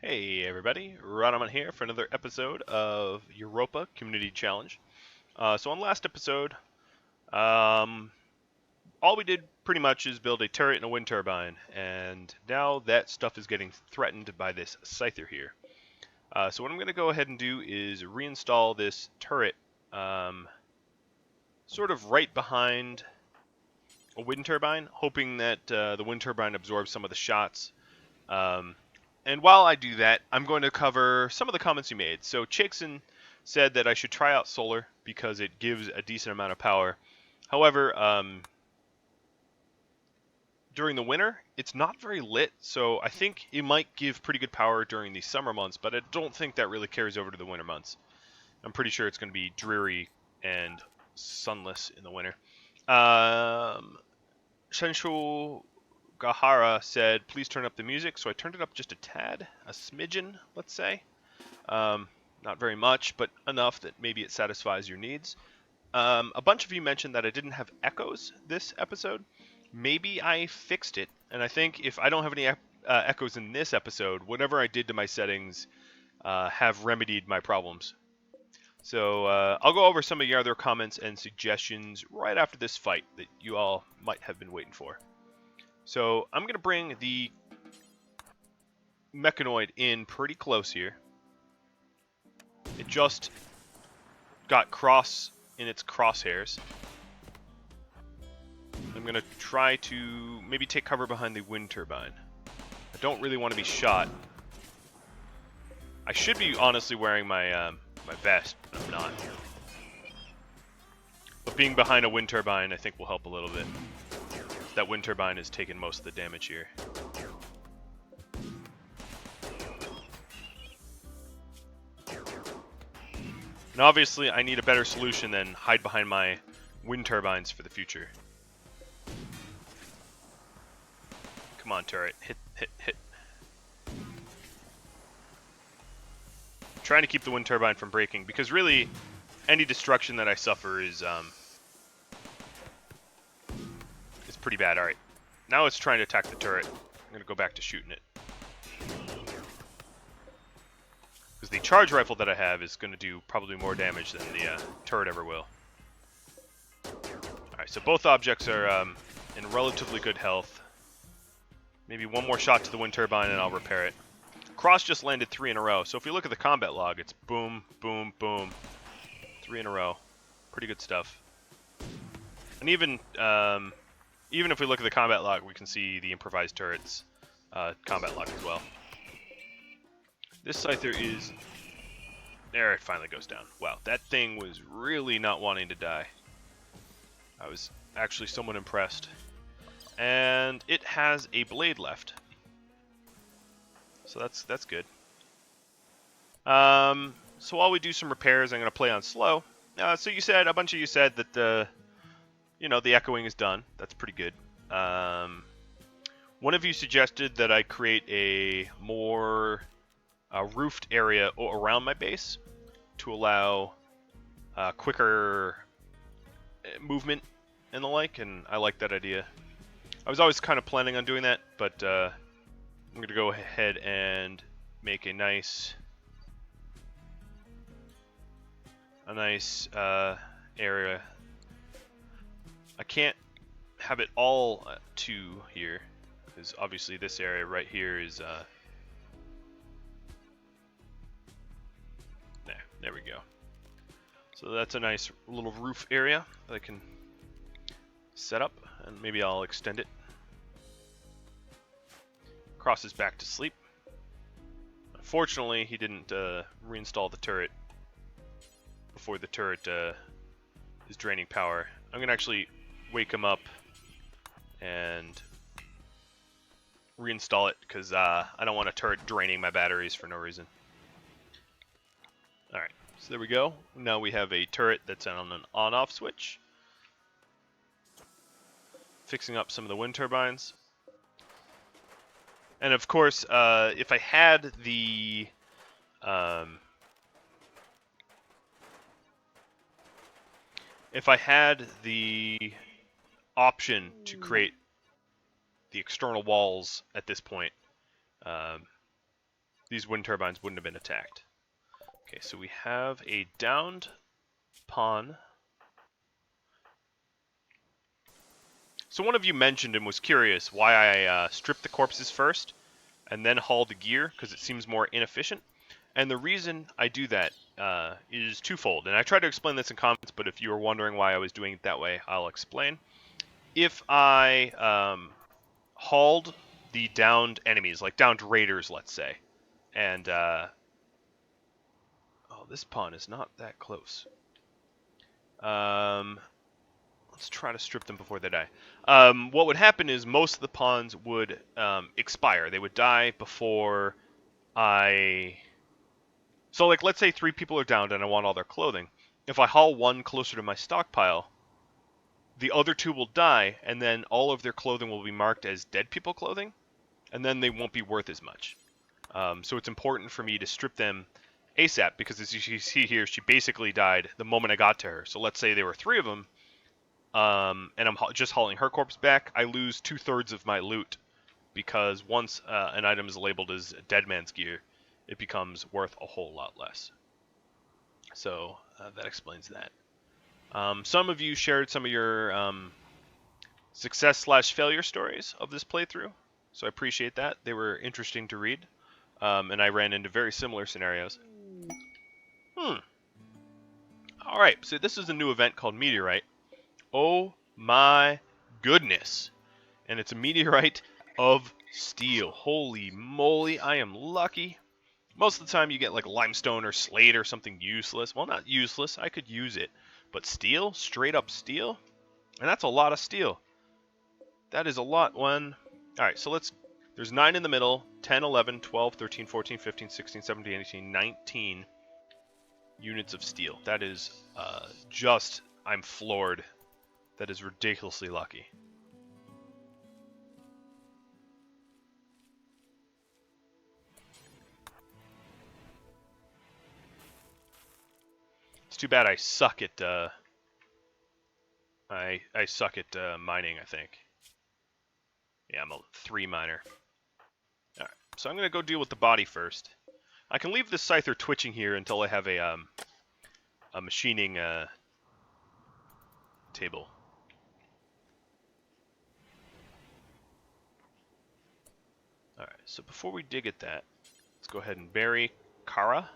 Hey everybody, Ranaman here for another episode of Europa Community Challenge. So on the last episode, all we did pretty much is build a turret and a wind turbine, and now that stuff is getting threatened by this scyther here. So what I'm going to go ahead and do is reinstall this turret sort of right behind a wind turbine, hoping that the wind turbine absorbs some of the shots. And while I do that, I'm going to cover some of the comments you made. So Chixon said that I should try out solar because it gives a decent amount of power. However, during the winter, it's not very lit, so I think it might give pretty good power during the summer months, but I don't think that really carries over to the winter months. I'm pretty sure it's going to be dreary and sunless in the winter. Shenshu Gahara said, please turn up the music, so I turned it up just a tad, a smidgen, let's say. Not very much, but enough that maybe it satisfies your needs. A bunch of you mentioned that I didn't have echoes this episode. Maybe I fixed it, and I think if I don't have any echoes in this episode, whatever I did to my settings have remedied my problems. So I'll go over some of your other comments and suggestions right after this fight that you all might have been waiting for. So I'm going to bring the Mechanoid in pretty close here. It just got cross in its crosshairs. I'm going to try to maybe take cover behind the wind turbine. I don't really want to be shot. I should be honestly wearing my my vest, but I'm not. But being behind a wind turbine I think will help a little bit. That wind turbine is taking most of the damage here. And obviously I need a better solution than hide behind my wind turbines for the future. Come on, turret. Hit, hit, hit. I'm trying to keep the wind turbine from breaking, because really any destruction that I suffer is pretty bad. Alright. Now it's trying to attack the turret. I'm going to go back to shooting it. Because the charge rifle that I have is going to do probably more damage than the turret ever will. Alright, so both objects are in relatively good health. Maybe one more shot to the wind turbine and I'll repair it. Cross just landed 3 in a row, so if we look at the combat log, it's boom, boom, boom. 3 in a row. Pretty good stuff. And even if we look at the combat log, we can see the improvised turret's combat log as well. This scyther is... There, it finally goes down. Wow, that thing was really not wanting to die. I was actually somewhat impressed. And it has a blade left. So that's good. So while we do some repairs, I'm going to play on slow. So you said, a bunch of you said that you know, the echoing is done. That's pretty good. One of you suggested that I create a more roofed area around my base to allow quicker movement and the like, and I like that idea. I was always kind of planning on doing that, but I'm going to go ahead and make a nice area. I can't have it all 2 here, because obviously this area right here is there we go. So that's a nice little roof area that I can set up, and maybe I'll extend it. Cross is back to sleep. Unfortunately, he didn't reinstall the turret before the turret is draining power. I'm gonna actually wake him up and reinstall it, because I don't want a turret draining my batteries for no reason. Alright, so there we go. Now we have a turret that's on an on-off switch. Fixing up some of the wind turbines. And of course, if I had the option to create the external walls at this point, these wind turbines wouldn't have been attacked. Okay, so we have a downed pawn. So one of you mentioned and was curious why I stripped the corpses first and then hauled the gear, because it seems more inefficient. And the reason I do that is twofold. And I tried to explain this in comments, but if you were wondering why I was doing it that way, I'll explain. If I hauled the downed enemies, like downed raiders, let's say, and oh, this pawn is not that close. Let's try to strip them before they die. What would happen is most of the pawns would expire. They would die before I... So, like, let's say 3 people are downed and I want all their clothing. If I haul one closer to my stockpile, the other 2 will die, and then all of their clothing will be marked as dead people clothing, and then they won't be worth as much. So it's important for me to strip them ASAP, because as you see here, she basically died the moment I got to her. So let's say there were 3 of them, and I'm just hauling her corpse back, I lose 2/3 of my loot, because once an item is labeled as dead man's gear, it becomes worth a whole lot less. So that explains that. Some of you shared some of your success/failure stories of this playthrough, so I appreciate that. They were interesting to read, and I ran into very similar scenarios. Alright, so this is a new event called Meteorite. Oh my goodness. And it's a meteorite of steel. Holy moly, I am lucky. Most of the time you get like limestone or slate or something useless. Well, not useless, I could use it. But steel? Straight up steel? And that's a lot of steel. That is a lot. Alright, so there's 9 in the middle, 10, 11, 12, 13, 14, 15, 16, 17, 18, 19 units of steel. That is I'm floored. That is ridiculously lucky. It's too bad I suck at I suck at mining, I think. Yeah, I'm a 3 miner. Alright, so I'm gonna go deal with the body first. I can leave the scyther twitching here until I have a machining table. Alright, so before we dig at that, let's go ahead and bury Kara.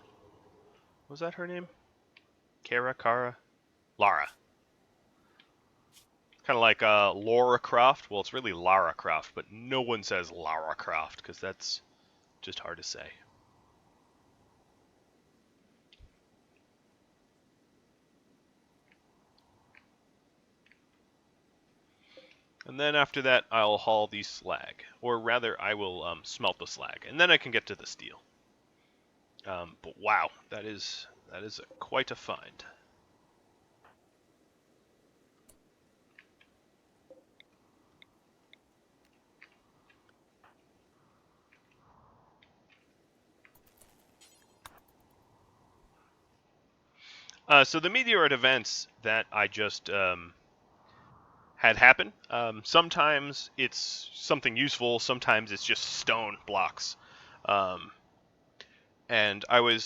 Was that her name? Kara? Lara. Kind of like Laura Croft. Well, it's really Lara Croft, but no one says Lara Croft, because that's just hard to say. And then after that, I'll haul the slag. Or rather, I will smelt the slag. And then I can get to the steel. But wow, that is quite a find. So the Meteorite Events that I just had happen. Sometimes it's something useful, sometimes it's just stone blocks. And I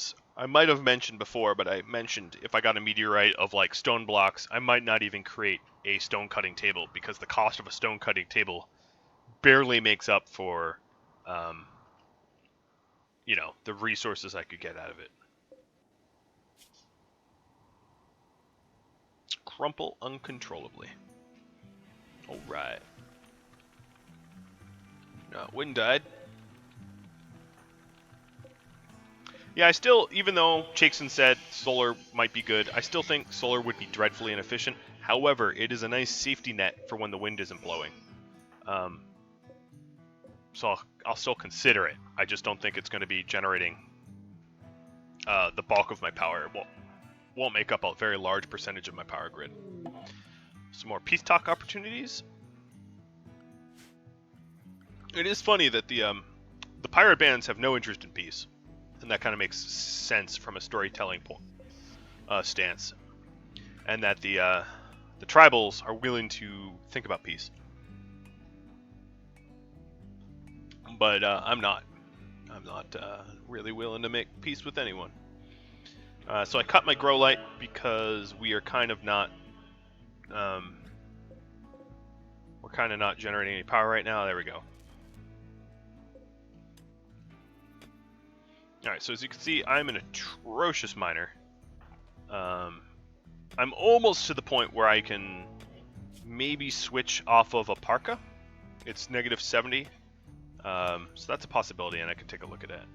might have mentioned before, but I mentioned if I got a meteorite of like stone blocks, I might not even create a stone cutting table, because the cost of a stone cutting table barely makes up for, you know, the resources I could get out of it. Crumple uncontrollably. Alright. No, wind died. Yeah, I still, even though Chakeson said solar might be good, I still think solar would be dreadfully inefficient. However, it is a nice safety net for when the wind isn't blowing. So I'll still consider it. I just don't think it's going to be generating the bulk of my power. It won't make up a very large percentage of my power grid. Some more peace talk opportunities. It is funny that the pirate bands have no interest in peace, and that kind of makes sense from a storytelling stance, and that the tribals are willing to think about peace. But I'm not. I'm not really willing to make peace with anyone. So I cut my grow light because we are kind of not we're kind of not generating any power right now. There we go. Alright, so as you can see, I'm an atrocious miner. I'm almost to the point where I can maybe switch off of a parka. It's -70. So that's a possibility, and I can take a look at that.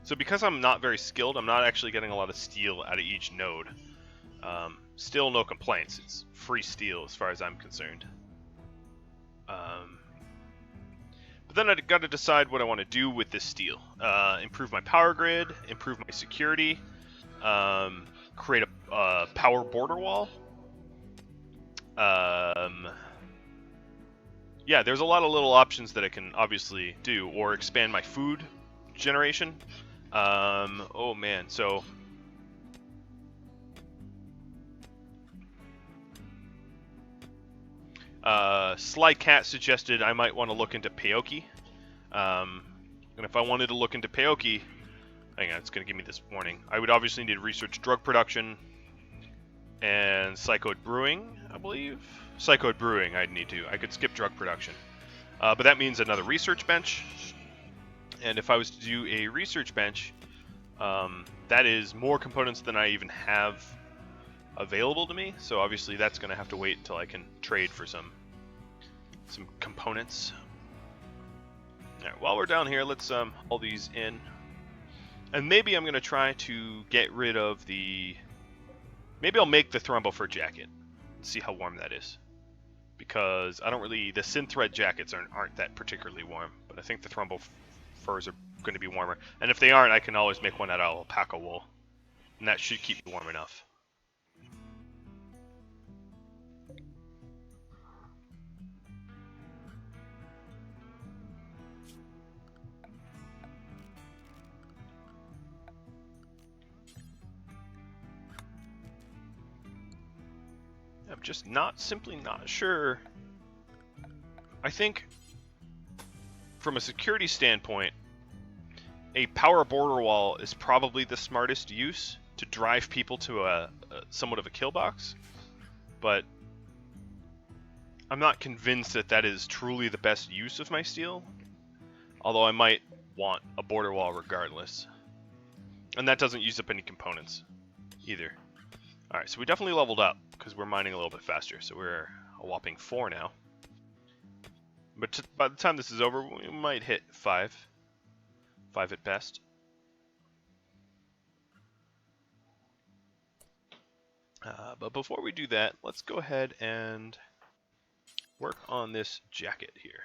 So because I'm not very skilled, I'm not actually getting a lot of steel out of each node. Still no complaints. It's free steel as far as I'm concerned. But then I've got to decide what I want to do with this steel. Improve my power grid, improve my security, create a power border wall. Yeah, there's a lot of little options that I can obviously do, or expand my food generation. Oh man, so Sly Cat suggested I might want to look into peyote. And if I wanted to look into peyote, hang on, it's going to give me this warning. I would obviously need to research drug production and psychoid brewing, I believe. Psychoid brewing, I'd need to. I could skip drug production. But that means another research bench. And if I was to do a research bench, that is more components than I even have available to me. So obviously that's going to have to wait until I can trade for some components. Alright, while we're down here, let's haul these in. And maybe I'm going to try to get rid of the... Maybe I'll make the Thrombo fur jacket and see how warm that is. Because I don't really... The synthread jackets aren't that particularly warm. But I think the Thrombo furs are going to be warmer. And if they aren't, I can always make one out of alpaca wool. And that should keep me warm enough. I'm just simply not sure. I think, from a security standpoint, a power border wall is probably the smartest use to drive people to a somewhat of a kill box. But I'm not convinced that that is truly the best use of my steel. Although I might want a border wall regardless. And that doesn't use up any components either. Alright, so we definitely leveled up because we're mining a little bit faster. So we're a whopping 4 now. But by the time this is over, we might hit 5. 5 at best. But before we do that, let's go ahead and work on this jacket here.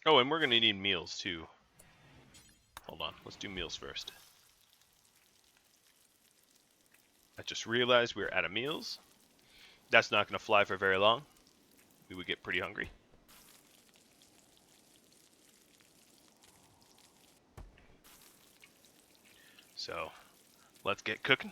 Oh, and we're going to need meals too. Hold on, let's do meals first. I just realized we're out of meals. That's not going to fly for very long. We would get pretty hungry. So, let's get cooking.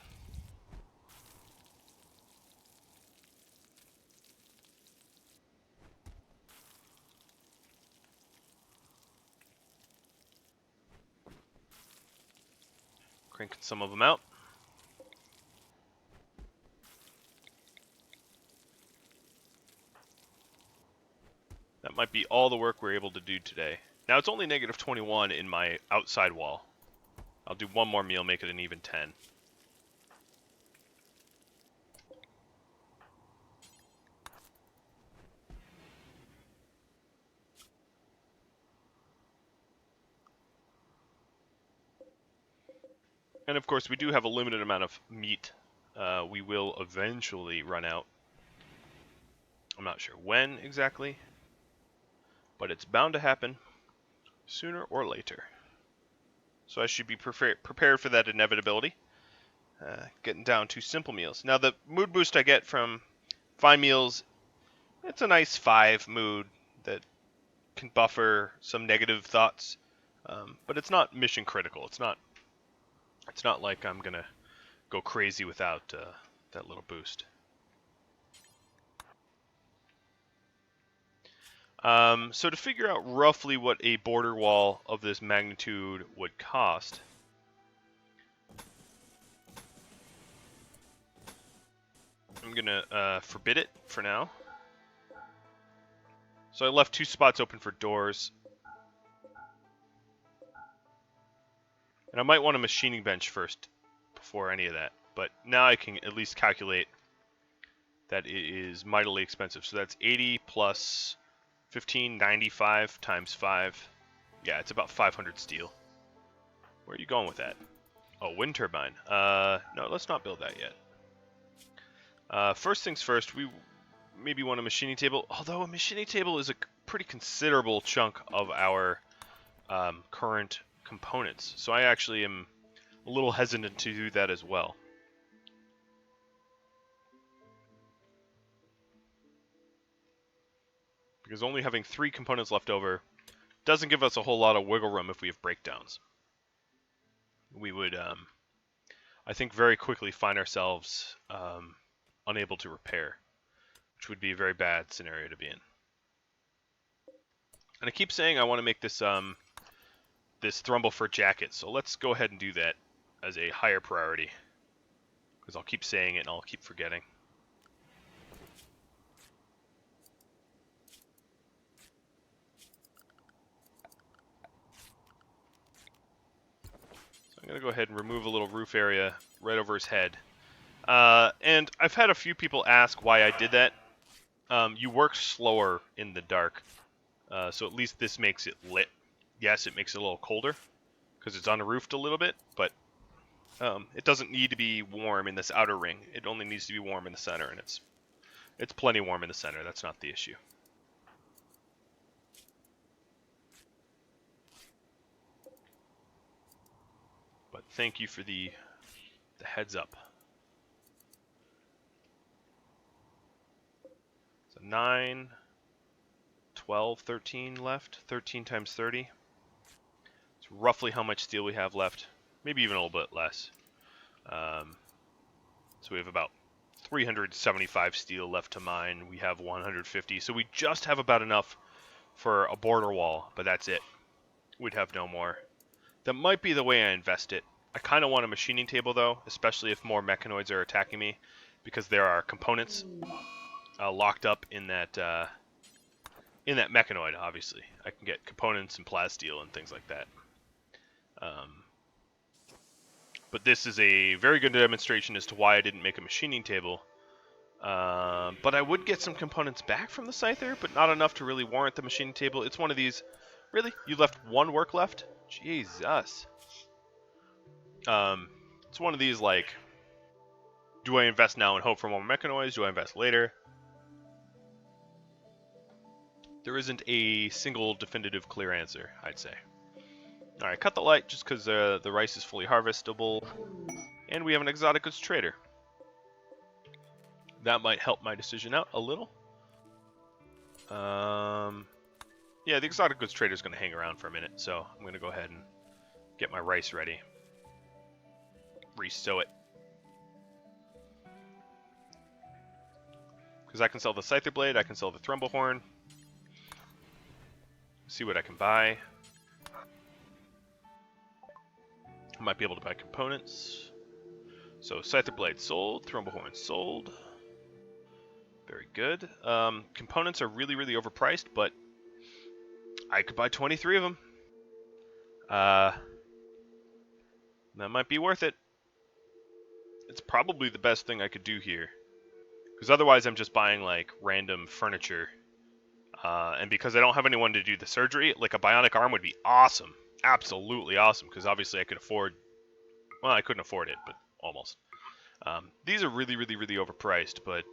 Cranking some of them out. That might be all the work we're able to do today. Now it's only -21 in my outside wall. I'll do one more meal, make it an even 10. And of course, we do have a limited amount of meat. We will eventually run out. I'm not sure when exactly, but it's bound to happen sooner or later. So I should be prepared for that inevitability. Getting down to simple meals. Now the mood boost I get from fine meals, it's a nice 5 mood that can buffer some negative thoughts, but it's not mission critical. It's not like I'm gonna go crazy without that little boost. So to figure out roughly what a border wall of this magnitude would cost, I'm gonna forbid it for now. So I left 2 spots open for doors. And I might want a machining bench first before any of that. But now I can at least calculate that it is mightily expensive. So that's 80 plus 1595 times 5. Yeah, it's about 500 steel. Where are you going with that? Oh, wind turbine. No, let's not build that yet. First things first, we maybe want a machining table. Although a machining table is a pretty considerable chunk of our current components. So I actually am a little hesitant to do that as well. Because only having 3 components left over doesn't give us a whole lot of wiggle room if we have breakdowns. We would, I think, very quickly find ourselves unable to repair, which would be a very bad scenario to be in. And I keep saying I want to make this this Thrumblefoot jacket, so let's go ahead and do that as a higher priority. Because I'll keep saying it and I'll keep forgetting. So I'm going to go ahead and remove a little roof area right over his head. And I've had a few people ask why I did that. You work slower in the dark, so at least this makes it lit. Yes, it makes it a little colder because it's unroofed a little bit, but it doesn't need to be warm in this outer ring. It only needs to be warm in the center, and it's plenty warm in the center. That's not the issue. But thank you for the heads up. So 9, 12, 13 left. 13 times 30. It's roughly how much steel we have left. Maybe even a little bit less. So we have about 375 steel left to mine. We have 150. So we just have about enough for a border wall, but that's it. We'd have no more. That might be the way I invest it. I kind of want a machining table, though, especially if more mechanoids are attacking me, because there are components locked up in that mechanoid, obviously. I can get components and plasteel and things like that. But this is a very good demonstration as to why I didn't make a machining table. But I would get some components back from the Scyther, but not enough to really warrant the machining table. It's one of these... Really? You left 1 work left? Jesus. It's one of these, like... Do I invest now and hope for more mechanoids? Do I invest later? There isn't a single definitive clear answer, I'd say. Alright, cut the light just because the rice is fully harvestable. And we have an exotic goods trader. That might help my decision out a little. Yeah, the exotic goods trader is going to hang around for a minute, so I'm going to go ahead and get my rice ready. Restow it. Because I can sell the Scyther Blade, I can sell the Thrumbahorn. See what I can buy. I might be able to buy components. So Scyther Blade sold, Thrumbahorn sold. Very good. Components are really, really overpriced, but I could buy 23 of them. That might be worth it. It's probably the best thing I could do here. Because otherwise I'm just buying like random furniture. And because I don't have anyone to do the surgery, like a bionic arm would be awesome. Absolutely awesome, because obviously I could afford... Well, I couldn't afford it, but almost. These are really, really, really overpriced, but...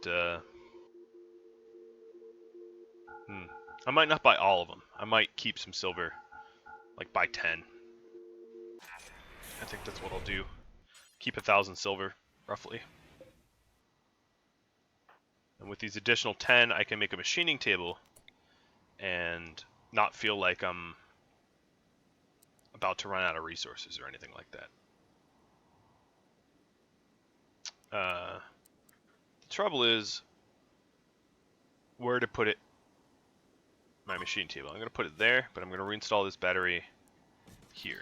I might not buy all of them. I might keep some silver. Like, buy 10. I think that's what I'll do. Keep 1,000 silver, roughly. And with these additional 10, I can make a machining table and not feel like I'm about to run out of resources or anything like that. The trouble is where to put it my machine table. I'm going to put it there, but I'm going to reinstall this battery here.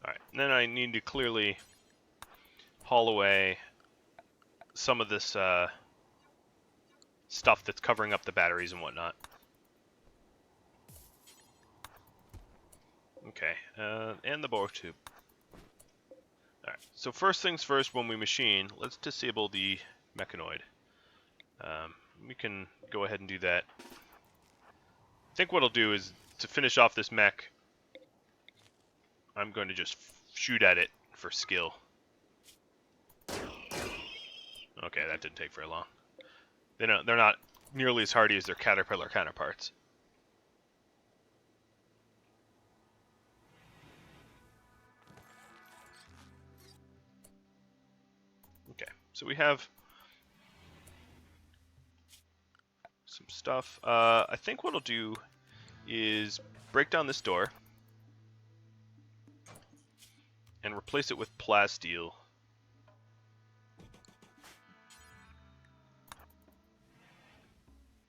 Alright, then I need to clearly haul away some of this stuff that's covering up the batteries and whatnot. Okay, and the bore tube. Alright, so first things first, when we machine, let's disable the Mechanoid. We can go ahead and do that. I think what I'll do is, to finish off this mech, I'm going to just shoot at it for skill. Okay, that didn't take very long. They're not nearly as hardy as their caterpillar counterparts. Okay, so we have some stuff. I think what I'll do is break down this door and replace it with plasteel.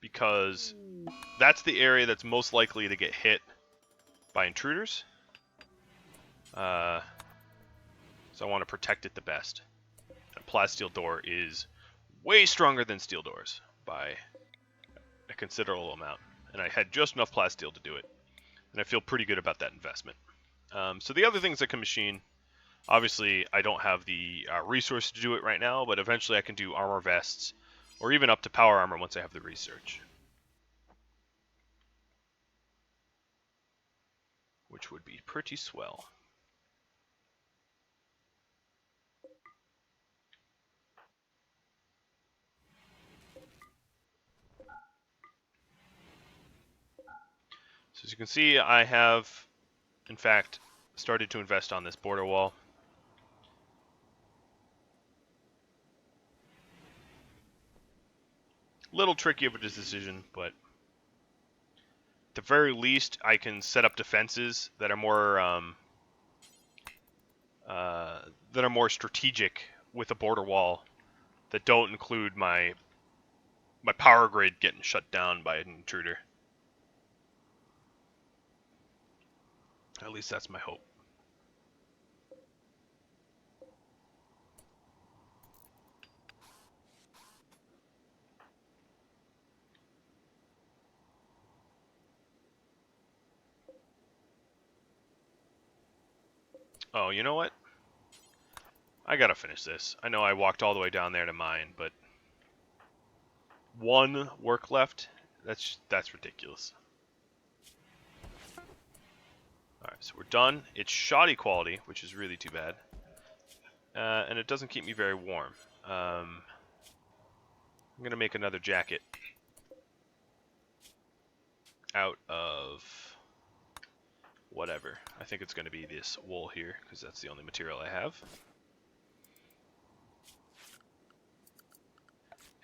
Because that's the area that's most likely to get hit by intruders. So I want to protect it the best. A plasteel door is way stronger than steel doors by a considerable amount. And I had just enough plasteel to do it. And I feel pretty good about that investment. So the other things I can machine, obviously I don't have the resource to do it right now, but eventually I can do armor vests, or even up to power armor once I have the research. Which would be pretty swell. So as you can see, I have, in fact, started to invest on this border wall. Little tricky of a decision, but at the very least, I can set up defenses that are more strategic with a border wall that don't include my power grid getting shut down by an intruder. At least that's my hope. Oh, you know what? I gotta finish this. I know I walked all the way down there to mine, but one work left? That's ridiculous. Alright, so we're done. It's shoddy quality, which is really too bad. And it doesn't keep me very warm. I'm gonna make another jacket out of whatever. I think it's gonna be this wool here, because that's the only material I have.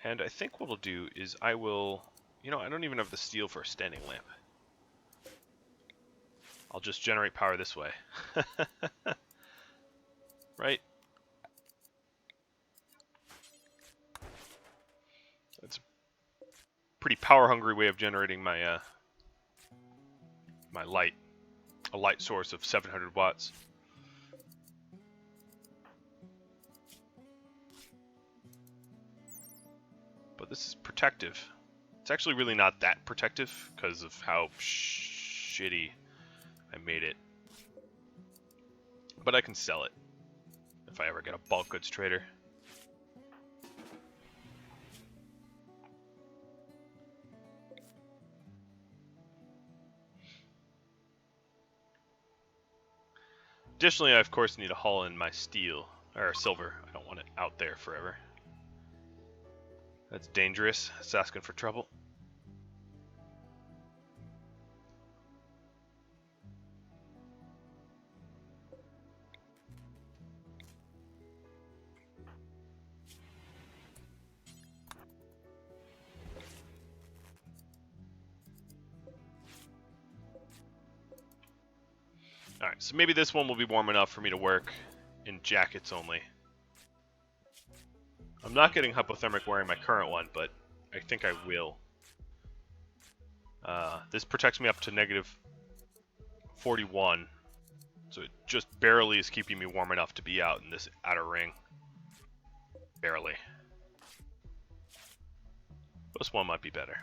And I think what I'll do is I will... You know, I don't even have the steel for a standing lamp. I'll just generate power this way. Right? That's a pretty power-hungry way of generating my my light. A light source of 700 watts. But this is protective. It's actually really not that protective because of how shitty I made it. But I can sell it if I ever get a bulk goods trader. Additionally, I of course need to haul in my steel, or silver. I don't want it out there forever. That's dangerous. It's asking for trouble. Alright, so maybe this one will be warm enough for me to work in jackets only. I'm not getting hypothermic wearing my current one, but I think I will. This protects me up to negative 41, so it just barely is keeping me warm enough to be out in this outer ring. Barely. This one might be better.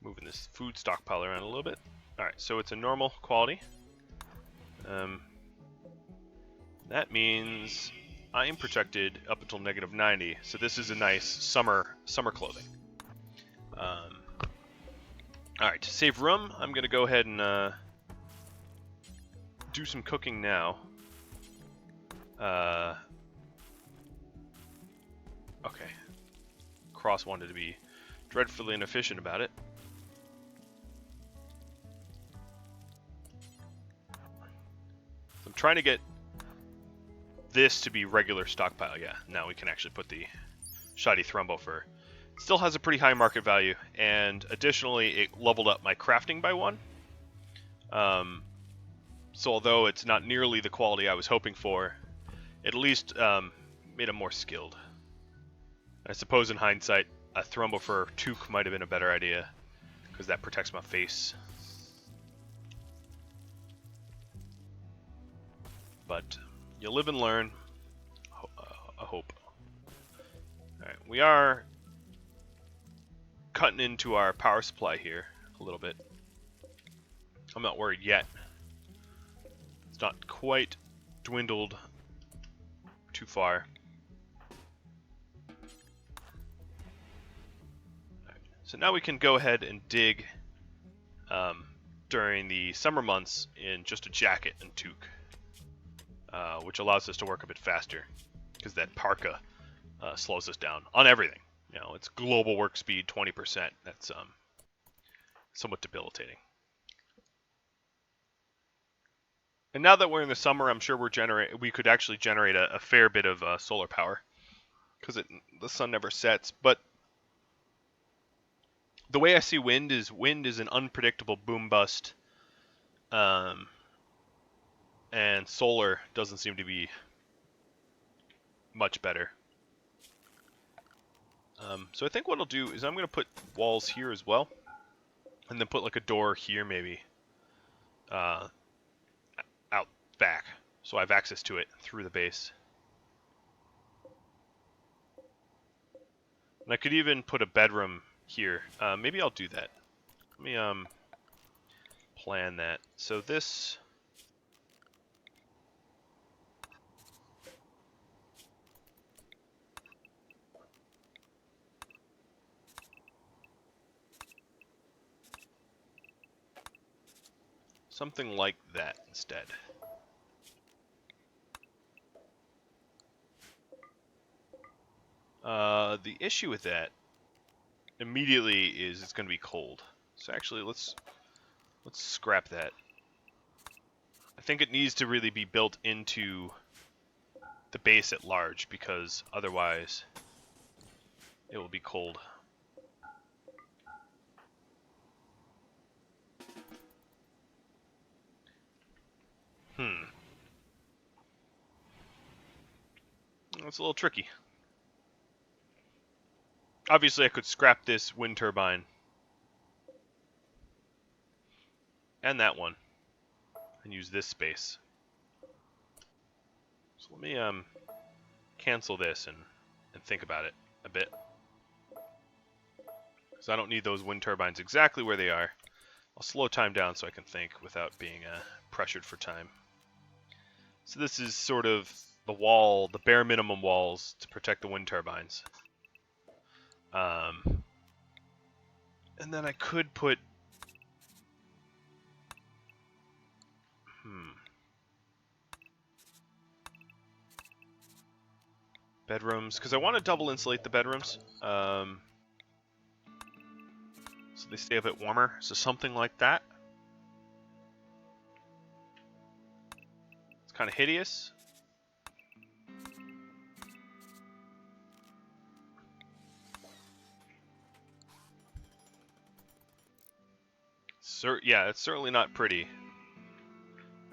Moving this food stockpile around a little bit. Alright, so it's a normal quality. That means I am protected up until negative 90, so this is a nice summer clothing. Alright, to save room, I'm going to go ahead and do some cooking now. Okay. Cross wanted to be dreadfully inefficient about it. So I'm trying to get this to be regular stockpile. Yeah, now we can actually put the shoddy thrumbo fur. It still has a pretty high market value, and additionally it leveled up my crafting by 1. So although it's not nearly the quality I was hoping for, it at least made him more skilled. I suppose in hindsight, a thrumbo fur toque might have been a better idea, because that protects my face. But you live and learn. I hope. Alright, we are cutting into our power supply here a little bit. I'm not worried yet. It's not quite dwindled too far. Right, so now we can go ahead and dig during the summer months in just a jacket and toque. Which allows us to work a bit faster, because that parka slows us down on everything. You know, it's global work speed 20%. That's somewhat debilitating. And now that we're in the summer, I'm sure we could actually generate a fair bit of solar power, because the sun never sets. But the way I see wind is an unpredictable boom bust. And solar doesn't seem to be much better. So I think what I'll do is I'm going to put walls here as well, and then put like a door here maybe, out back, so I have access to it through the base. And I could even put a bedroom here. Maybe I'll do that. Let me plan that. So this. Something like that instead. The issue with that immediately is it's going to be cold. So actually, let's scrap that. I think it needs to really be built into the base at large, because otherwise it will be cold. It's a little tricky. Obviously, I could scrap this wind turbine and that one and use this space. So let me cancel this and think about it a bit, because I don't need those wind turbines exactly where they are. I'll slow time down so I can think without being pressured for time. So this is sort of the wall, the bare minimum walls to protect the wind turbines. And then I could put... bedrooms, because I want to double insulate the bedrooms. So they stay a bit warmer. So something like that. It's kind of hideous. Yeah, it's certainly not pretty.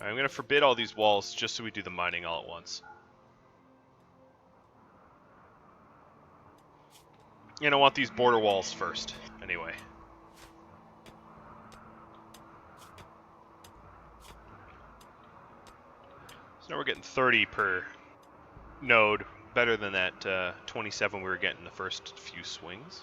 I'm going to forbid all these walls just so we do the mining all at once. And I want these border walls first, anyway. So now we're getting 30 per node, better than that 27 we were getting the first few swings.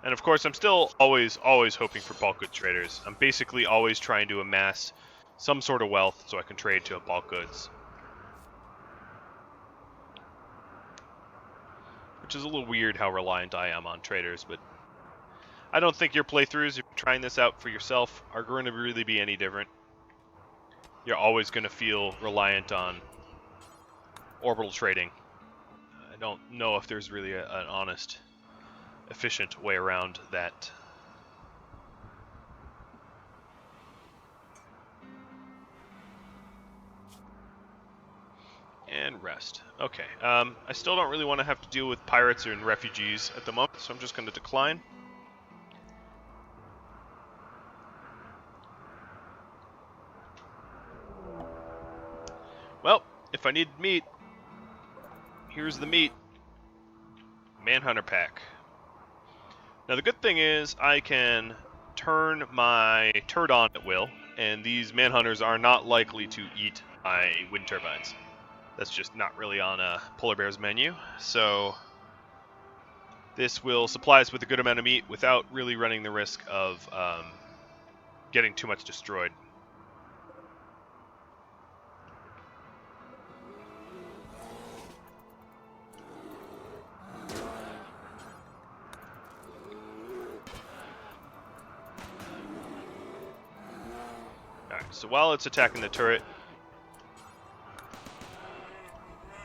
And of course, I'm still always hoping for bulk goods traders. I'm basically always trying to amass some sort of wealth so I can trade to bulk goods. Which is a little weird how reliant I am on traders, but I don't think your playthroughs, if you're trying this out for yourself, are going to really be any different. You're always going to feel reliant on orbital trading. I don't know if there's really an honest, efficient way around that. And rest. Okay. I still don't really want to have to deal with pirates and refugees at the moment, so I'm just going to decline. Well, if I needed meat, here's the meat. Manhunter pack. Now the good thing is I can turn my turd on at will, and these manhunters are not likely to eat my wind turbines. That's just not really on a polar bear's menu, so this will supply us with a good amount of meat without really running the risk of getting too much destroyed. Alright, so while it's attacking the turret,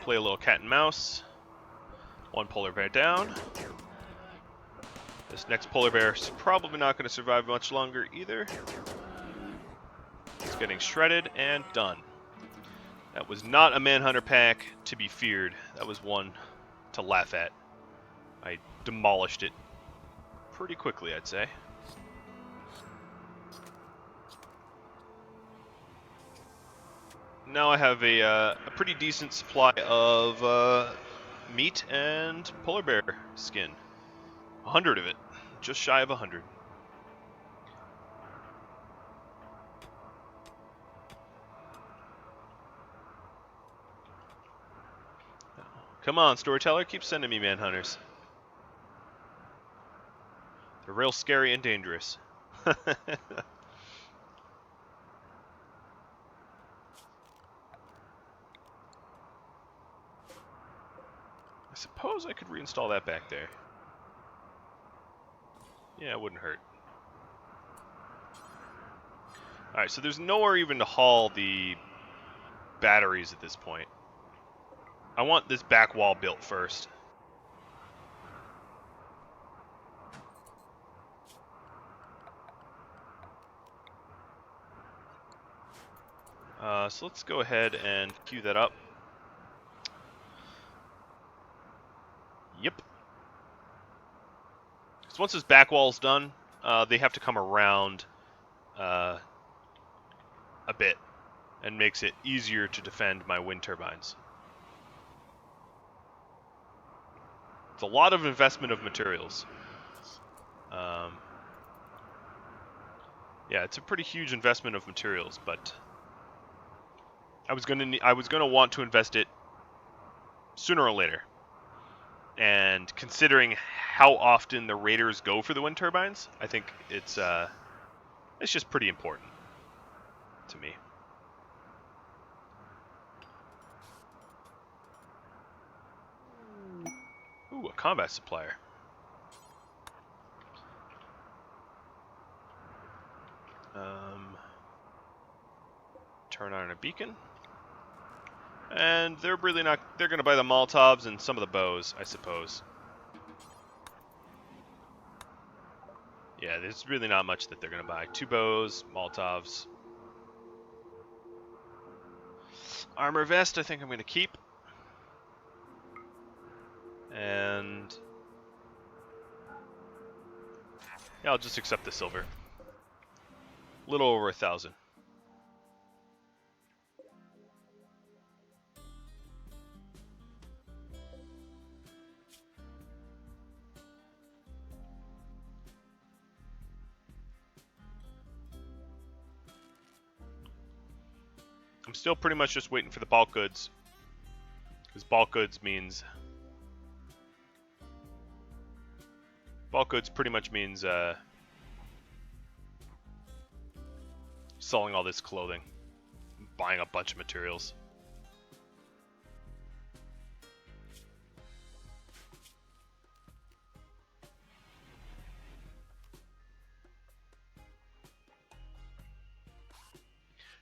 play a little cat and mouse. One polar bear down. This next polar bear is probably not going to survive much longer either. It's getting shredded and done. That was not a manhunter pack to be feared. That was one to laugh at. I demolished it pretty quickly, I'd say. Now I have a pretty decent supply of meat and polar bear skin. 100 of it. Just shy of 100. Come on, Storyteller, keep sending me manhunters. They're real scary and dangerous. I suppose I could reinstall that back there. Yeah, it wouldn't hurt. Alright, so there's nowhere even to haul the batteries at this point. I want this back wall built first. So let's go ahead and queue that up. Yep. So once this back wall's done, they have to come around a bit, and makes it easier to defend my wind turbines. It's a lot of investment of materials. Yeah, it's a pretty huge investment of materials, but I was gonna want to invest it sooner or later. And considering how often the raiders go for the wind turbines, I think it's just pretty important to me. Ooh, a combat supplier. Turn on a beacon. And they're really not, they're going to buy the Molotovs and some of the bows, I suppose. Yeah, there's really not much that they're going to buy. 2 bows, Molotovs. Armor vest, I think I'm going to keep. and yeah, I'll just accept the silver. A little over 1,000. I'm still pretty much just waiting for the bulk goods, because bulk goods pretty much means selling all this clothing, buying a bunch of materials.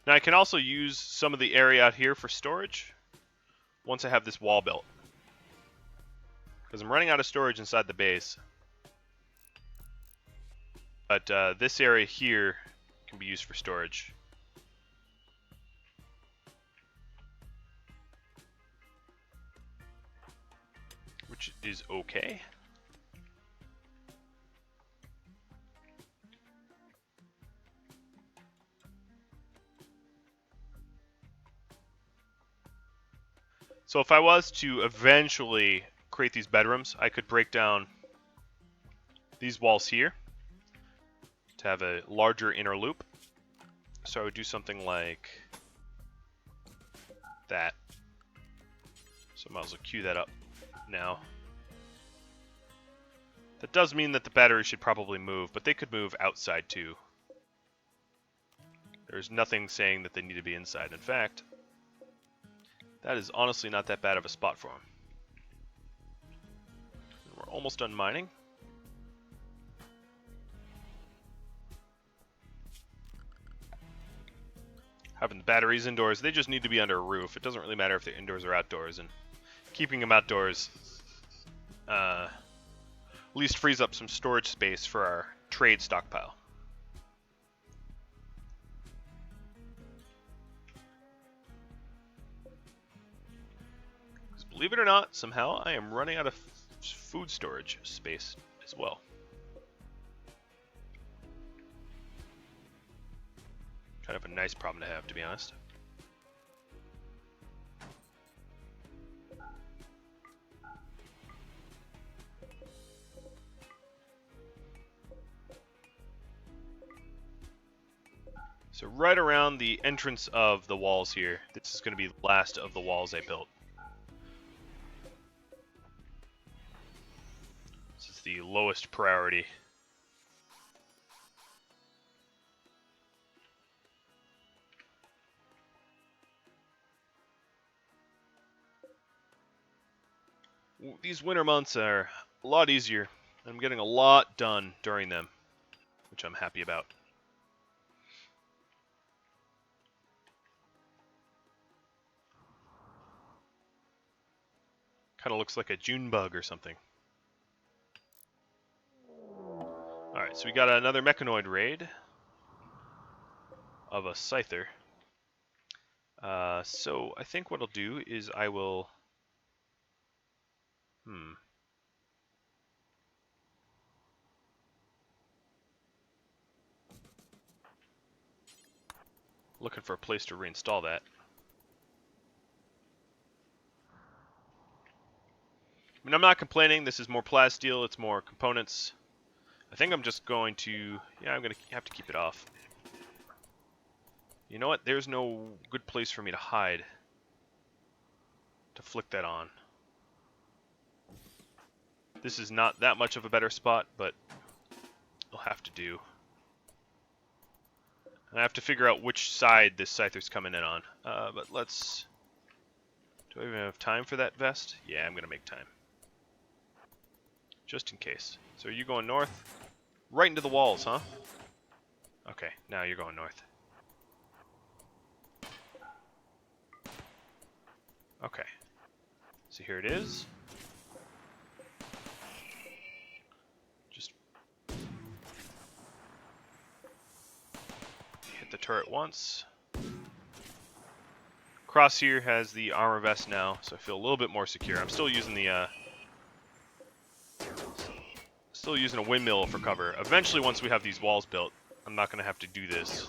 Now I can also use some of the area out here for storage once I have this wall built, because I'm running out of storage inside the base. But this area here can be used for storage. Which is okay. So if I was to eventually create these bedrooms, I could break down these walls here to have a larger inner loop. So I would do something like that. So I might as well queue that up now. That does mean that the batteries should probably move, but they could move outside too. There's nothing saying that they need to be inside. In fact, that is honestly not that bad of a spot for them. We're almost done mining. Having the batteries indoors, they just need to be under a roof. It doesn't really matter if they're indoors or outdoors, and keeping them outdoors at least frees up some storage space for our trade stockpile. Because believe it or not, somehow I am running out of food storage space as well. Kind of a nice problem to have, to be honest. So right around the entrance of the walls here, this is going to be the last of the walls I built. This is the lowest priority. These winter months are a lot easier. I'm getting a lot done during them, which I'm happy about. Kind of looks like a June bug or something. Alright, so we got another Mechanoid raid of a Scyther. So I think what I'll do is I will... Looking for a place to reinstall that. I mean, I'm not complaining. This is more plasteel. It's more components. I think I'm just going to... Yeah, I'm going to have to keep it off. You know what? There's no good place for me to hide to flick that on. This is not that much of a better spot, but it'll have to do. And I have to figure out which side this Scyther's coming in on. But let's... Do I even have time for that vest? Yeah, I'm going to make time. Just in case. So are you going north? Right into the walls, huh? Okay, now you're going north. Okay. So here it is. Just hit the turret once. Cross here has the armor vest now, so I feel a little bit more secure. I'm still using the Still using a windmill for cover. Eventually, once we have these walls built, I'm not going to have to do this.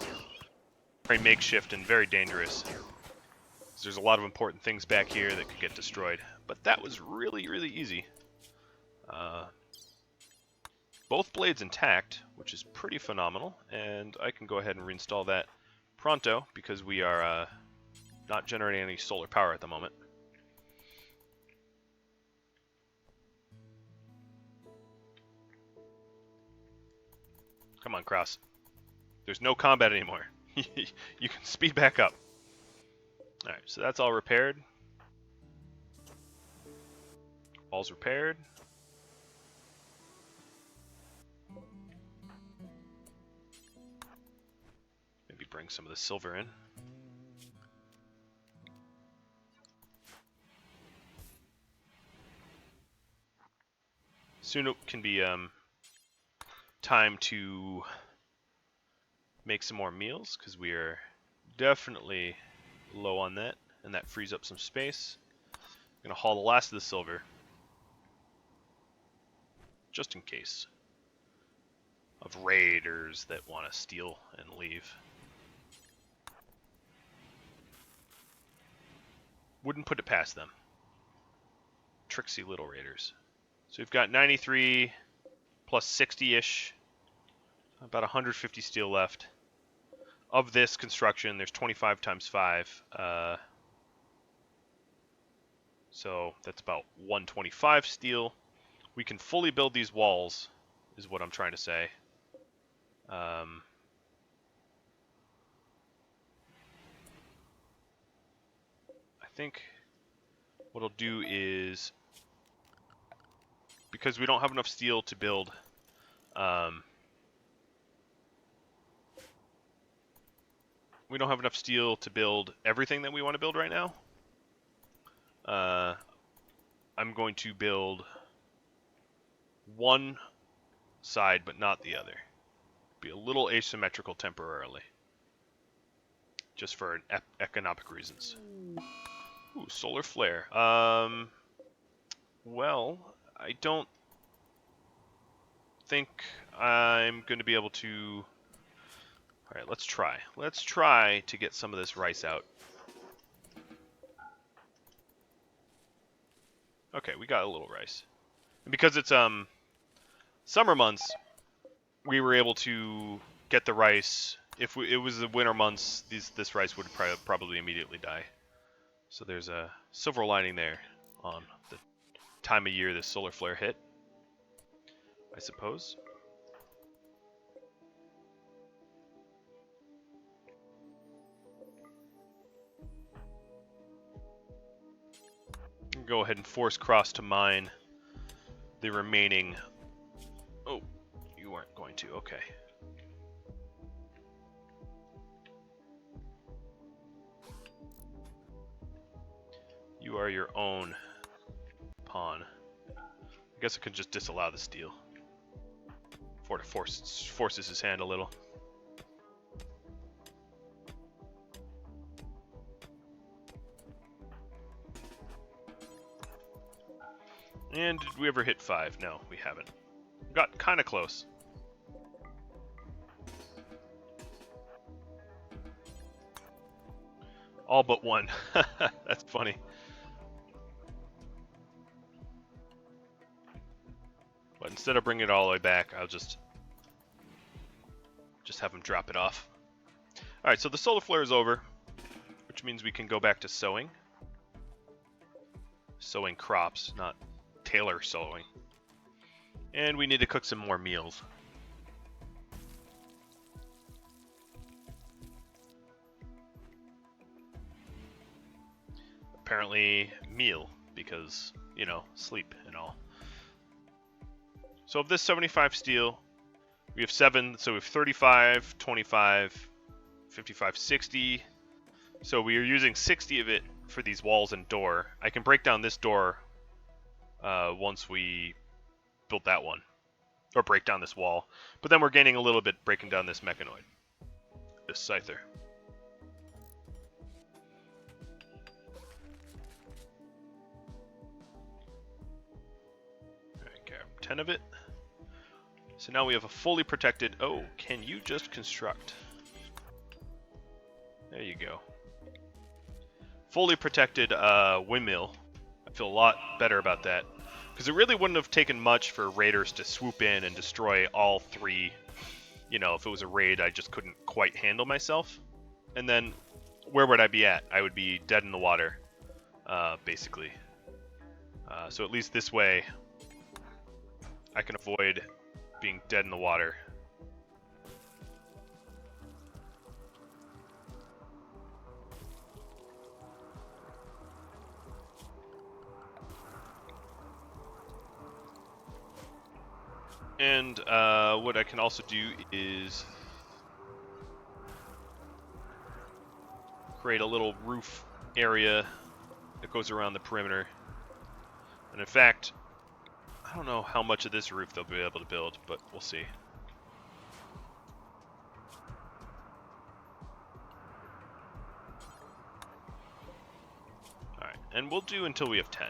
Very makeshift and very dangerous. There's a lot of important things back here that could get destroyed. But that was really, really easy. Both blades intact, which is pretty phenomenal. And I can go ahead and reinstall that pronto, because we are not generating any solar power at the moment. Come on, Cross. There's no combat anymore. You can speed back up. Alright, so that's all repaired. All's repaired. Maybe bring some of the silver in. Soon it can be time to make some more meals, because we are definitely low on that, and that frees up some space. I'm going to haul the last of the silver, just in case of raiders that want to steal and leave. Wouldn't put it past them. Tricksy little raiders. So we've got 93 plus 60-ish, about 150 steel left. Of this construction, there's 25 times 5. So that's about 125 steel. We can fully build these walls, is what I'm trying to say. I think what I'll do is, because we don't have enough steel to build everything that we want to build right now. I'm going to build one side but not the other. Be a little asymmetrical temporarily, just for economic reasons. Ooh, solar flare. Well, I don't think I'm going to be able to... Alright, let's try. Let's try to get some of this rice out. Okay, we got a little rice. And because it's summer months, we were able to get the rice. If it was the winter months, this rice would probably immediately die. So there's a silver lining there on the time of year this solar flare hit, I suppose. Go ahead and force Cross to mine the remaining... Oh, you weren't going to, okay. You are your own pawn. I guess I could just disallow the steal. Forces his hand a little. And did we ever hit 5? No, we haven't. Got kind of close. All but 1. That's funny. But instead of bringing it all the way back, I'll just have him drop it off. Alright, so the solar flare is over, which means we can go back to sowing. Sowing crops, not tailor sowing. And we need to cook some more meals. Apparently meal, because, you know, sleep and all. So of this 75 steel, we have 7, so we have 35, 25, 55, 60. So we are using 60 of it for these walls and door. I can break down this door once we build that one. Or break down this wall. But then we're gaining a little bit breaking down this Mechanoid. This Scyther. Alright, grab 10 of it. So now we have a fully protected... Oh, can you just construct? There you go. Fully protected windmill. I feel a lot better about that. Because it really wouldn't have taken much for raiders to swoop in and destroy all three. You know, if it was a raid, I just couldn't quite handle myself. And then, where would I be at? I would be dead in the water, basically. So at least this way, I can avoid being dead in the water. And what I can also do is create a little roof area that goes around the perimeter. And in fact, I don't know how much of this roof they'll be able to build, but we'll see. Alright, and we'll do until we have 10.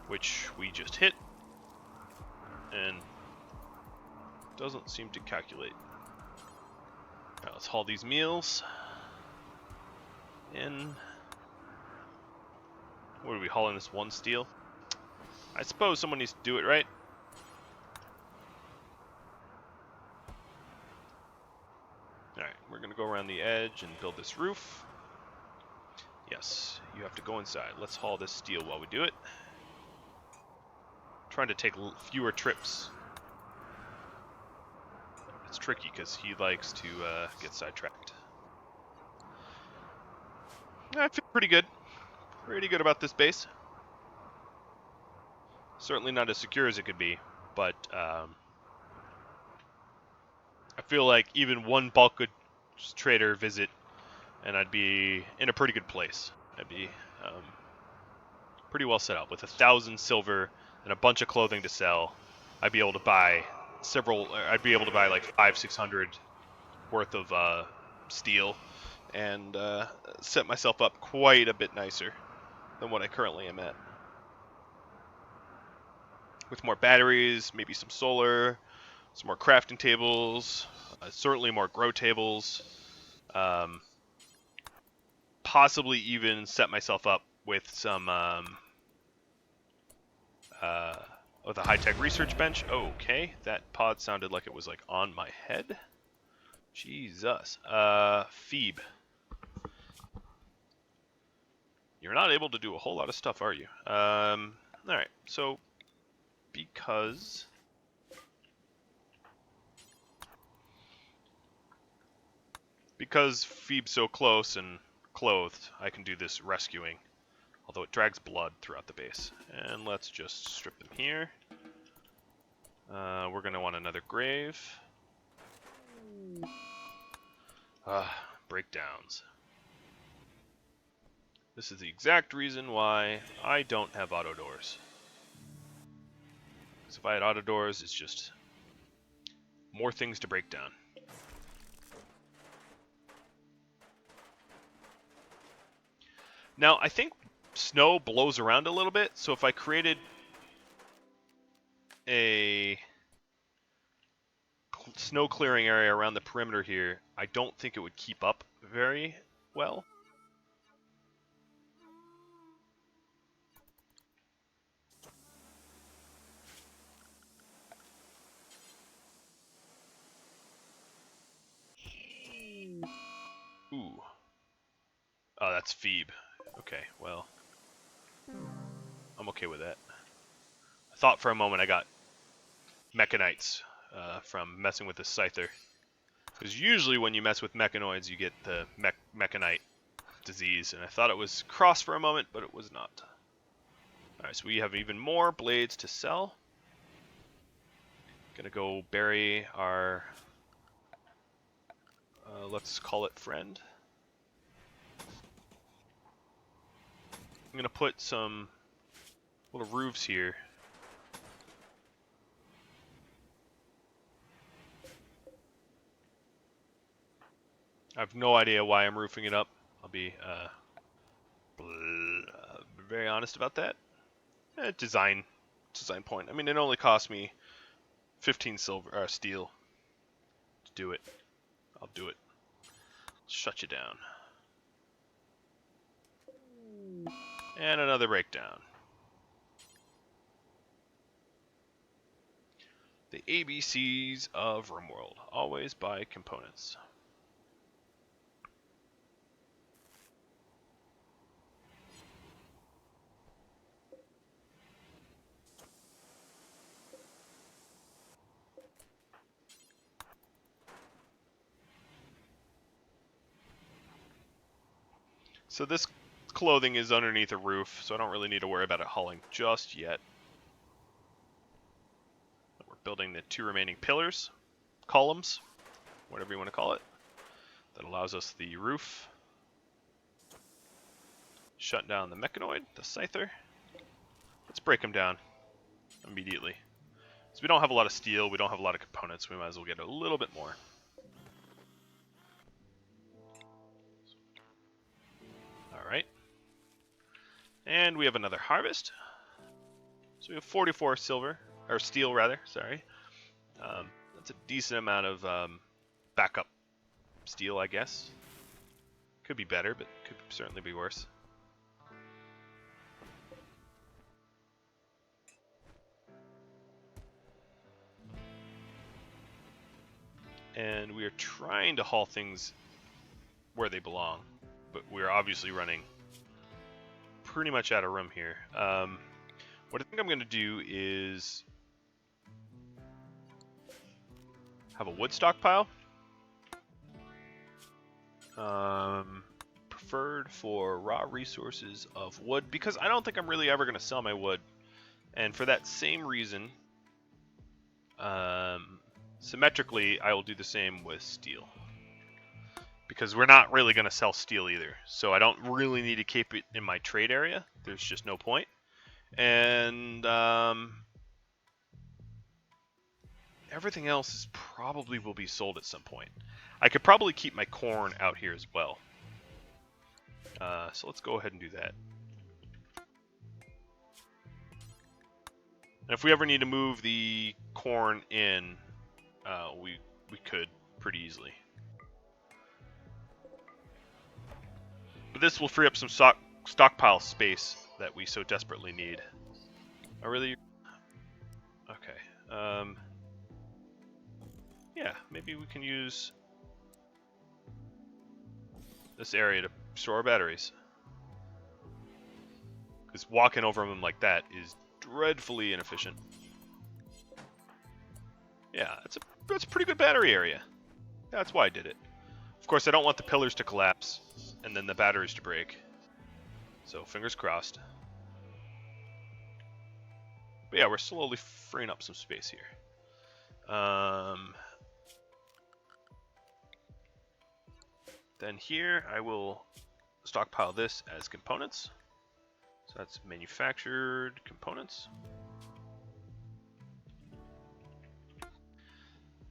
Which we just hit, and doesn't seem to calculate. Alright, let's haul these meals in. What are we hauling this one steel? I suppose someone needs to do it, right? Alright, we're gonna go around the edge and build this roof. Yes, you have to go inside. Let's haul this steel while we do it. Trying to take fewer trips. It's tricky because he likes to get sidetracked. I feel pretty good. Pretty good about this base. Certainly not as secure as it could be, but I feel like even one bulk goods trader visit and I'd be in a pretty good place. I'd be pretty well set up with 1,000 silver and a bunch of clothing to sell. I'd be able to buy I'd be able to buy like 500-600 worth of steel and set myself up quite a bit nicer than what I currently am at. With more batteries, maybe some solar, some more crafting tables, certainly more grow tables, possibly even set myself up with some with a high-tech research bench. Okay, that pod sounded like it was like on my head. Jesus. Phoebe. You're not able to do a whole lot of stuff, are you? Alright, so because Phoebe's so close and clothed, I can do this rescuing. Although it drags blood throughout the base. And let's just strip them here. We're going to want another grave. Breakdowns. This is the exact reason why I don't have auto doors. Because if I had auto doors, it's just more things to break down. Now, I think snow blows around a little bit, so if I created a snow clearing area around the perimeter here, I don't think it would keep up very well. Ooh. Oh, that's Phoebe. Okay, well, I'm okay with that. I thought for a moment I got Mechanites from messing with the Scyther. Because usually when you mess with Mechanoids, you get the Mechanite disease. And I thought it was cross for a moment, but it was not. Alright, so we have even more blades to sell. Gonna go bury our, let's call it friend. I'm gonna put some little roofs here. I have no idea why I'm roofing it up. I'll be very honest about that. Design point. I mean, it only cost me 15 steel to do it. I'll do it. Shut you down. And another breakdown. The ABCs of RimWorld. Always buy components. So this clothing is underneath a roof, so I don't really need to worry about it hauling just yet. We're building the 2 remaining pillars, columns, whatever you want to call it. That allows us the roof. Shut down the Mechanoid, the Scyther. Let's break them down immediately. So we don't have a lot of steel, we don't have a lot of components, we might as well get a little bit more. Alright. And we have another harvest. So we have 44 silver, or steel rather, sorry. That's a decent amount of backup steel, I guess. Could be better, but could certainly be worse. And we are trying to haul things where they belong, but we're obviously running pretty much out of room here. What I think I'm going to do is have a wood stockpile. Preferred for raw resources of wood, because I don't think I'm really ever going to sell my wood. And for that same reason, symmetrically, I will do the same with steel. Because we're not really going to sell steel either. So I don't really need to keep it in my trade area. There's just no point. And everything else is probably will be sold at some point. I could probably keep my corn out here as well. So let's go ahead and do that. And if we ever need to move the corn in, we could pretty easily. But this will free up some stockpile space that we so desperately need. Oh, really? Okay. Yeah, maybe we can use this area to store our batteries. Because walking over them like that is dreadfully inefficient. Yeah, that's a pretty good battery area. That's why I did it. Of course, I don't want the pillars to collapse and then the batteries to break. So, fingers crossed. But yeah, we're slowly freeing up some space here. Then here, I will stockpile this as components. So that's manufactured components.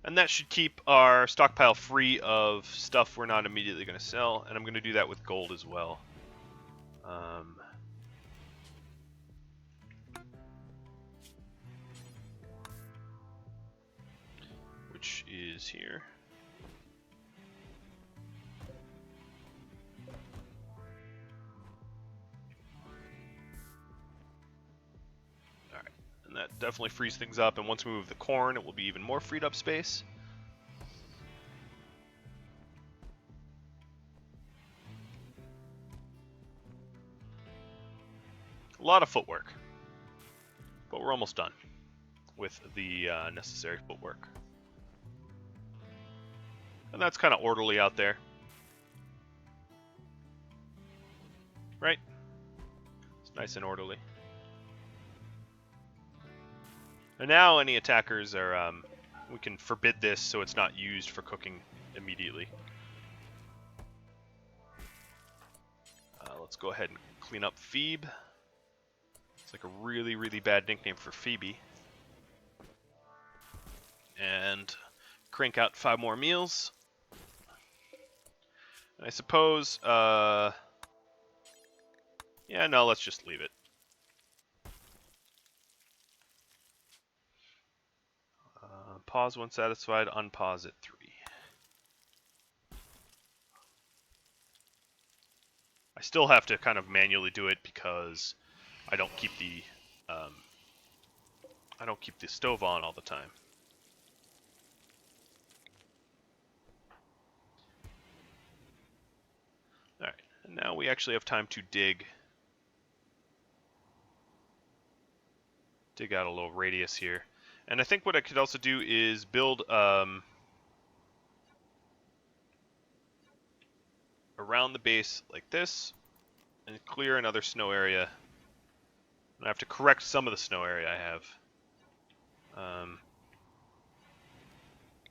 And that should keep our stockpile free of stuff we're not immediately going to sell. And I'm going to do that with gold as well. Which is here. And that definitely frees things up, and once we move the corn, it will be even more freed up space. A lot of footwork, but we're almost done with the necessary footwork. And that's kind of orderly out there. Right? It's nice and orderly. And now any attackers are, we can forbid this so it's not used for cooking immediately. Let's go ahead and clean up Phoebe. It's like a really, really bad nickname for Phoebe. And crank out 5 more meals. And I suppose, Yeah, no, let's just leave it. Pause when satisfied, unpause at 3. I still have to kind of manually do it because I don't keep the stove on all the time. All right, and now we actually have time to dig out a little radius here. And I think what I could also do is build around the base like this, and clear another snow area. And I have to correct some of the snow area I have.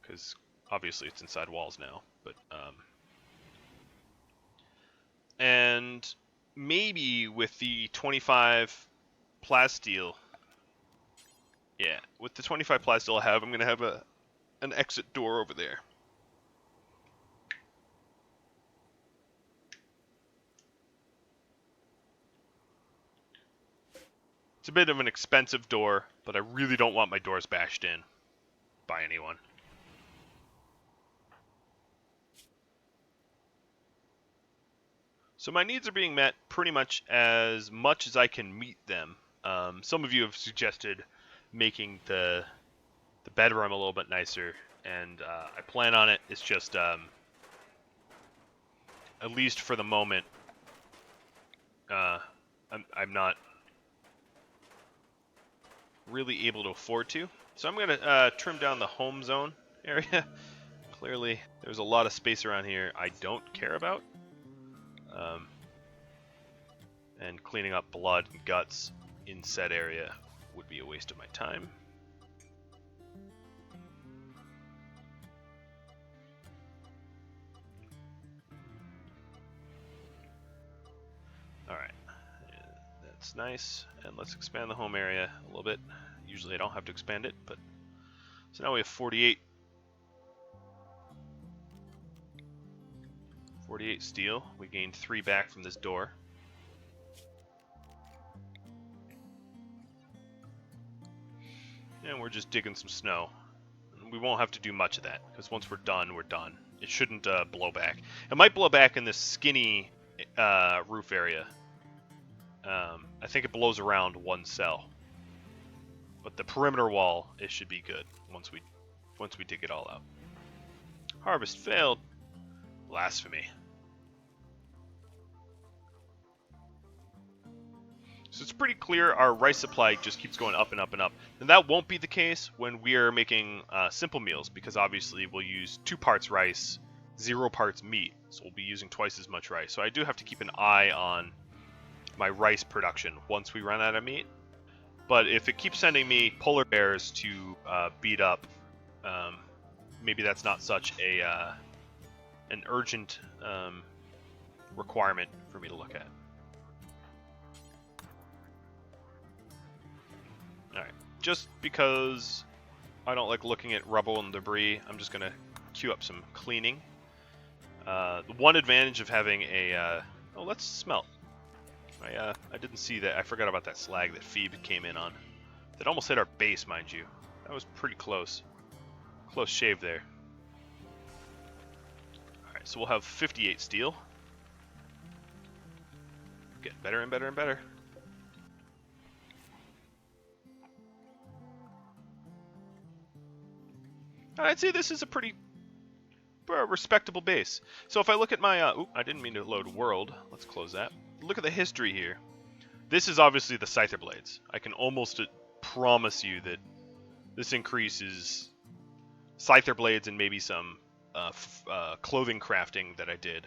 Because obviously it's inside walls now. But and maybe with the 25 plasteel, yeah, with the 25 plasteel I have, I'm going to have an exit door over there. It's a bit of an expensive door, but I really don't want my doors bashed in by anyone. So my needs are being met pretty much as I can meet them. Some of you have suggested making the bedroom a little bit nicer, and I plan on it. It's just, at least for the moment, I'm not really able to afford to. So I'm going to trim down the home zone area. Clearly, there's a lot of space around here I don't care about. And cleaning up blood and guts in said area would be a waste of my time. Alright, that's nice. And let's expand the home area a little bit. Usually I don't have to expand it, but... So now we have 48 steel. We gained 3 back from this door. And we're just digging some snow. We won't have to do much of that, because once we're done, we're done. It shouldn't blow back. It might blow back in this skinny roof area. I think it blows around one cell. But the perimeter wall, it should be good once we dig it all out. Harvest failed. Blasphemy. So it's pretty clear our rice supply just keeps going up and up and up. And that won't be the case when we are making simple meals, because obviously we'll use 2 parts rice, 0 parts meat. So we'll be using twice as much rice. So I do have to keep an eye on my rice production once we run out of meat. But if it keeps sending me polar bears to beat up, maybe that's not such an urgent requirement for me to look at. Alright, just because I don't like looking at rubble and debris, I'm just going to queue up some cleaning. The one advantage of having a... oh, let's smelt. I didn't see that. I forgot about that slag that Phoebe came in on. That almost hit our base, mind you. That was pretty close. Close shave there. Alright, so we'll have 58 steel. Getting better and better and better. I'd say this is a pretty respectable base. So if I look at my... oop, I didn't mean to load world. Let's close that. Look at the history here. This is obviously the Scyther Blades. I can almost promise you that this increases Scyther Blades and maybe some clothing crafting that I did.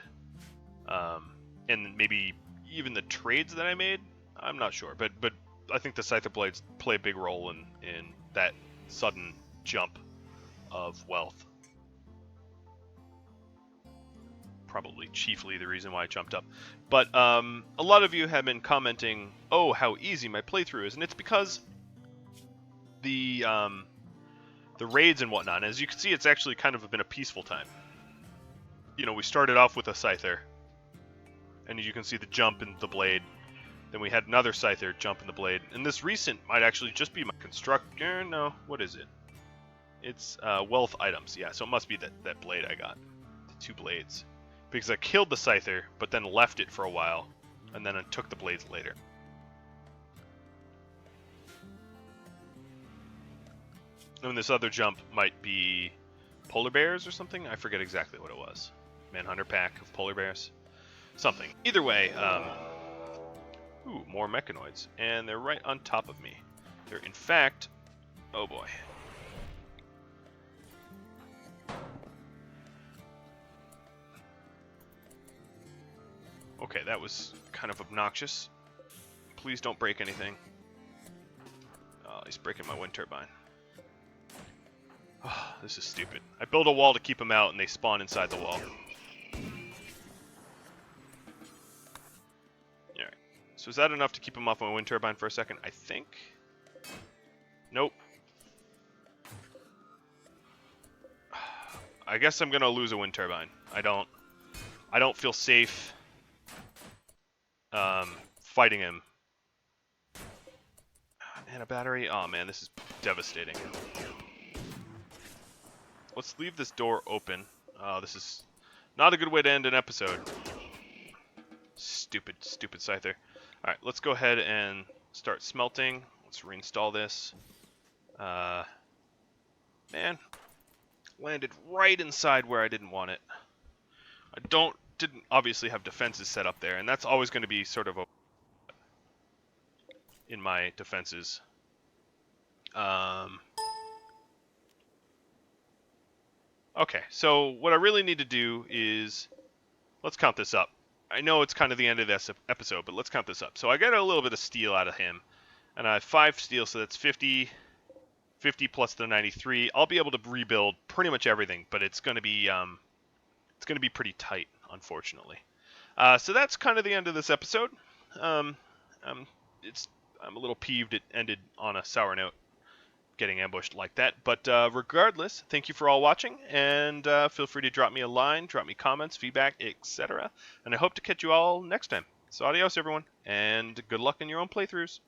And maybe even the trades that I made. I'm not sure. But I think the Scyther Blades play a big role in that sudden jump of wealth. Probably chiefly the reason why I jumped up. But a lot of you have been commenting, oh, how easy my playthrough is, and it's because the raids and whatnot, as you can see, it's actually kind of been a peaceful time. You know, we started off with a Scyther, and you can see the jump and the blade. Then we had another Scyther jump in the blade. And this recent might actually just be my constructor. No, what is it? It's wealth items. Yeah, so it must be that blade I got. The 2 blades. Because I killed the Scyther, but then left it for a while. And then I took the blades later. And this other jump might be polar bears or something. I forget exactly what it was. Manhunter pack of polar bears. Something. Either way, ooh, more Mechanoids. And they're right on top of me. They're in fact... Oh boy. Okay, that was kind of obnoxious. Please don't break anything. Oh, he's breaking my wind turbine. Oh, this is stupid. I build a wall to keep them out, and they spawn inside the wall. Alright. So is that enough to keep them off my wind turbine for a second? I think. Nope. I guess I'm gonna lose a wind turbine. I don't feel safe fighting him. And a battery? Oh man, this is devastating. Let's leave this door open. Oh, this is not a good way to end an episode. Stupid, stupid Scyther. Alright, let's go ahead and start smelting. Let's reinstall this. Man, landed right inside where I didn't want it. I didn't obviously have defenses set up there, and that's always going to be sort of a in my defenses. Okay, so what I really need to do is, let's count this up. I know it's kind of the end of this episode, but let's count this up. So I got a little bit of steel out of him, and I have 5 steel, so that's 50 plus the 93. I'll be able to rebuild pretty much everything, but it's going to be pretty tight, unfortunately. So that's kind of the end of this episode. I'm a little peeved it ended on a sour note, getting ambushed like that. But regardless, thank you for all watching, and feel free to drop me a line, drop me comments, feedback, etc. And I hope to catch you all next time. So adios, everyone, and good luck in your own playthroughs.